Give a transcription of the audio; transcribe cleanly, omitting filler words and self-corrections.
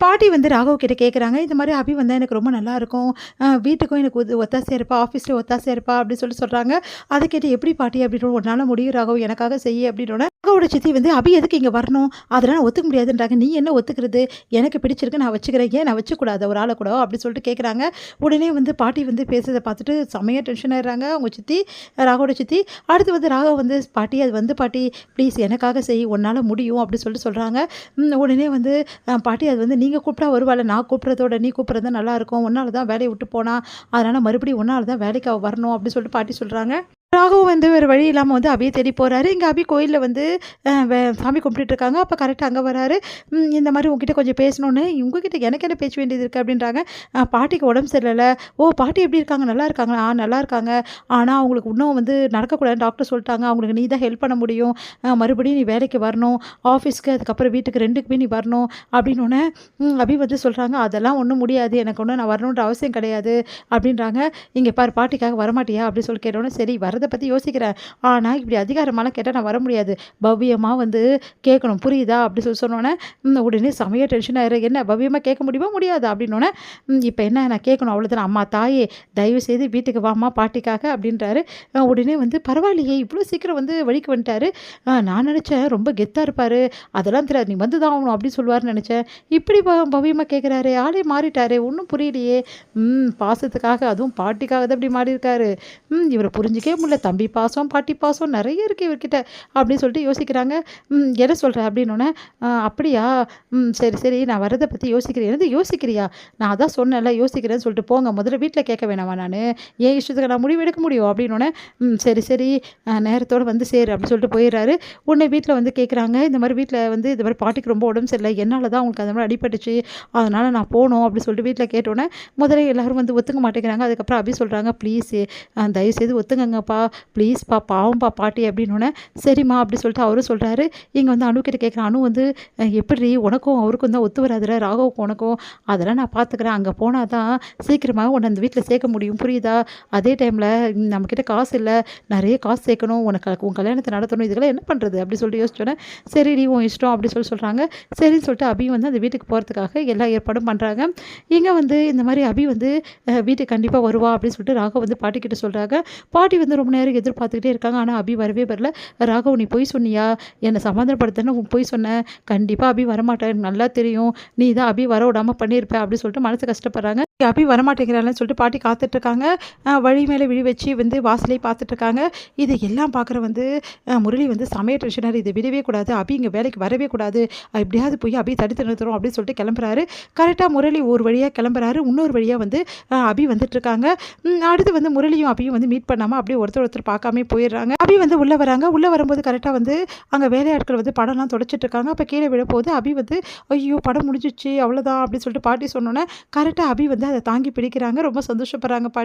பாட்டி வந்து ராகவ் கிட்ட கேட்குறாங்க, இந்த மாதிரி அபி வந்தா எனக்கு ரொம்ப நல்லாயிருக்கும். வீட்டுக்கும் எனக்கு ஒத்தாசையா இருப்பா, ஆஃபீஸ்ல ஒத்தாசையா இருப்பா அப்படின்னு சொல்றாங்க. அத கேட்டு எப்படி பாட்டி அப்படின்னு உன்னால முடியும் ராகவ் எனக்காக செய்ய அப்படின்னோன, ராகவோட சித்தி வந்து அபி எதுக்கு இங்க வரணும்? அதெல்லாம் நான் ஒத்துக்க முடியாதுன்றாங்க. நீ என்ன ஒத்துக்கிறது? எனக்கு பிடிச்சிருக்கு நான் வச்சுக்கிறேன். ஏன் நான் வச்சுக்கூடாது ஒரு ஆள கூட? அப்படின்னு சொல்லிட்டு கேட்குறாங்க. உடனே வந்து பாட்டி வந்து பேசுறத பார்த்துட்டு செம்மையா டென்ஷன் ஆயிடுறாங்க. அவங்க சித்தி, ராகவோட சித்தி. அடுத்து வந்து ராகவ் வந்து பாட்டி அது வந்து பாட்டி ப்ளீஸ் எனக்காக செய் உன்னால முடியும் அப்படின்னு சொல்லிட்டு சொல்றாங்க. உடனே வந்து பாட்டி அது வந்து நீங்க கூப்பிட்டா வருவாள்ல, நான் கூப்பிட்றதோட நீ கூப்பிட்றது தான் நல்லாயிருக்கும். உன்னால தான் வேலைய விட்டு போனா, அதனால மறுபடியும் உன்னால தான் வேலைக்கு அவ வரணும் அப்படின்னு சொல்லிட்டு பாட்டி சொல்றாங்க. ராகவும் வந்து வேறு வழி இல்லாமல் வந்து அபியை தேடி போகிறாரு. இங்கே அபி கோயிலில் வந்து சாமி கும்பிட்டுட்டு இருக்காங்க. அப்போ கரெக்டாக அங்கே வராரு. இந்த மாதிரி உங்ககிட்ட கொஞ்சம் பேசணுன்னு, உங்ககிட்ட எனக்கு என்ன பேச வேண்டியது இருக்குது அப்படின்றாங்க. பாட்டிக்கு உடம்பு சரியில்லை. ஓ பாட்டி எப்படி இருக்காங்க? நல்லா இருக்காங்களா? நல்லா இருக்காங்க. ஆனால் அவங்களுக்கு இன்னும் வந்து நடக்கக்கூடாதுன்னு டாக்டர் சொல்லிட்டாங்க. அவங்களுக்கு நீ தான் ஹெல்ப் பண்ண முடியும். மறுபடியும் நீ வேலைக்கு வரணும், ஆஃபீஸ்க்கு அதுக்கப்புறம் வீட்டுக்கு 2க்குமே நீ வரணும் அப்படின்னோடனே அபி வந்து சொல்கிறாங்க, அதெல்லாம் ஒன்றும் முடியாது, எனக்கு ஒன்றும் நான் வரணுன்ற அவசியம் கிடையாது அப்படின்றாங்க. இங்கே பாரு பாட்டிக்காக வரமாட்டியா அப்படின்னு சொல்லி கேட்டோன்னே, சரி வரதை பற்றி யோசிக்கிறேன், ஆனால் இப்படி அதிகாரமாலாம் கேட்டால் நான் வர முடியாது, பவ்யமாக வந்து கேட்கணும் புரியுதா அப்படி சொன்னோன்னே உடனே செமையாக டென்ஷன் ஆயிரு. என்ன பவ்யமாக கேட்க முடியுமா முடியாது அப்படின்னோடனே இப்போ என்ன நான் கேட்கணும் அவ்வளோதான், அம்மா தாயே தயவு செய்து வீட்டுக்கு வாம்மா பாட்டிக்காக அப்படின்றாரு. உடனே வந்து பரவாயில்லையே இவ்வளோ சீக்கிரம் வந்து வழிக்கு வந்துட்டாரு, நான் நினச்சேன் ரொம்ப கெத்தாக இருப்பார், அதெல்லாம் தெரியாது நீ வந்து தான் ஆகணும் அப்படின்னு சொல்லுவார்னு நினச்சேன், இப்படி பவ்யமாக கேட்குறாரு, ஆளே மாறிட்டாரு ஒன்றும் புரியலையே. பாசத்துக்காக அதுவும் பாட்டிக்காக தான் இப்படி மாறி இருக்காரு. இவரை புரிஞ்சிக்கவே முடியல, தம்பி பாசம் பாட்டி பாசம் நிறைய இருக்குது இவர்கிட்ட அப்படின்னு சொல்லிட்டு யோசிக்கிறாங்க. என்ன சொல்கிற அப்படின்னோடனே, அப்படியா சரி சரி நான் வரதை பற்றி யோசிக்கிறேன். என்னது யோசிக்கிறியா? நான் அதான் சொன்னேன்ல யோசிக்கிறேன்னு சொல்லிட்டு போங்க, முதல்ல வீட்டில் கேட்க வேணாமா? நான் ஏன் இஷ்டத்துக்கு நான் முடிவு எடுக்க முடியும் அப்படின்னோடனே, சரி சரி நேரத்தோடு வந்து சேரு அப்படின்னு சொல்லிட்டு போயிடுறாரு. உடனே வீட்டில் வந்து கேட்குறாங்க, இந்த மாதிரி வீட்டில் வந்து இந்த மாதிரி பாட்டிக்கு ரொம்ப உடம்பு சரியில்லை, என்னால் தான் அவங்களுக்கு அந்த மாதிரி அடிபட்டுச்சு, அதனால் நான் போகணும் அப்படின்னு சொல்லிட்டு வீட்டில் கேட்டோன்னே முதல்ல எல்லோரும் வந்து ஒத்துக்க மாட்டேங்கிறாங்க. அதுக்கப்புறம் அப்படி சொல்கிறாங்க, ப்ளீஸ் தயவுசெய்து ஒத்துங்கங்கப்பா ப்ளீஸ்ப்பா பாவம்பா பாட்டி அப்படின்னோடனே, சரிம்மா அப்படி சொல்லிட்டு அவரும் சொல்கிறாரு. இங்கே வந்து அணு கிட்ட கேட்குறேன், அணு வந்து எப்படி உனக்கும் அவருக்கும் தான் ஒத்து வராதுல, ராகவுக்கும் உனக்கும், அதெல்லாம் நான் பார்த்துக்கிறேன், அங்கே போனால் தான் சீக்கிரமாக உன்னை அந்த வீட்டில் சேர்க்க முடியும் புரியுதா? அதே டைமில் நம்மக்கிட்ட காசு இல்லை, நிறைய காசு சேர்க்கணும், உன் கல்யாணத்தை நடத்தணும், இதுக்கெல்லாம் என்ன பண்ணுறது அப்படி சொல்லிட்டு யோசிச்சோன்னே, சரி நீ உன் இஷ்டம் அப்படி சொல்கிறாங்க. சரின்னு சொல்லிட்டு அபி வந்து அந்த வீட்டுக்கு போகிறதுக்காக எல்லா ஏற்பாடும் பண்ணுறாங்க. இங்கே வந்து இந்த மாதிரி அபி வந்து வீட்டுக்கு கண்டிப்பாக வருவா அப்படின்னு சொல்லிட்டு ராகவ் வந்து பாட்டிக்கிட்ட சொல்கிறாங்க. பாட்டி வந்து ரொம்ப நேரம் எதிர்பார்த்துக்கிட்டே இருக்காங்க. ஆனால் அபி வரவே வரல. ராகவ் நீ பொய் சொன்னியா? என்னை சமாதானப்படுத்தன்னு பொய் சொன்னேன், கண்டிப்பாக அபி வரமாட்டேன் எனக்கு நல்லா தெரியும், நீ தான் அபி வர விடாமல் பண்ணியிருப்ப அப்படின்னு சொல்லிட்டு மனசு கஷ்டப்படுறாங்க. அபி வரமாட்டேங்கிறாள்னு சொல்லிட்டு பாட்டி காத்துட்ருக்காங்க. வழி மேலே விழி வச்சு வந்து வாசலே பார்த்துட்ருக்காங்க. இது எல்லாம் பார்க்குற வந்து முரளி வந்து சமைய டென்ஷனர், இதை விடவே கூடாது, அபி இங்கே வேலைக்கு வரவே கூடாது, எப்படியாவது போய் அபி தடுத்து நிறுத்துறோம் அப்படின்னு சொல்லிட்டு கிளம்புறாரு. கரெக்டாக முரளி ஒரு வழியாக கிளம்புறாரு, இன்னொரு வழியாக வந்து அபி வந்துட்டுருக்காங்க. அடுத்து வந்து முரளியும் அபியும் வந்து மீட் பண்ணாமல் அப்படியே ஒருத்தர் பார்க்காம போயிடுறாங்க. அபி வந்து உள்ளே வராங்க. உள்ளே வரும்போது கரெக்டாக வந்து அங்கே வேலையாட்கள் வந்து படம்லாம் தொடச்சிட்டு இருக்காங்க. அப்போ கீழே விழப்போகுது. அபி வந்து ஐயோ படம் முடிஞ்சிச்சு அவ்வளோதான் அப்படின்னு சொல்லிட்டு பாட்டி சொன்னோன்னே கரெக்டாக அபி வந்து அதை தாங்கி பிடிக்கிறாங்க. ரொம்ப சந்தோஷப்படுறாங்க பாட்டி.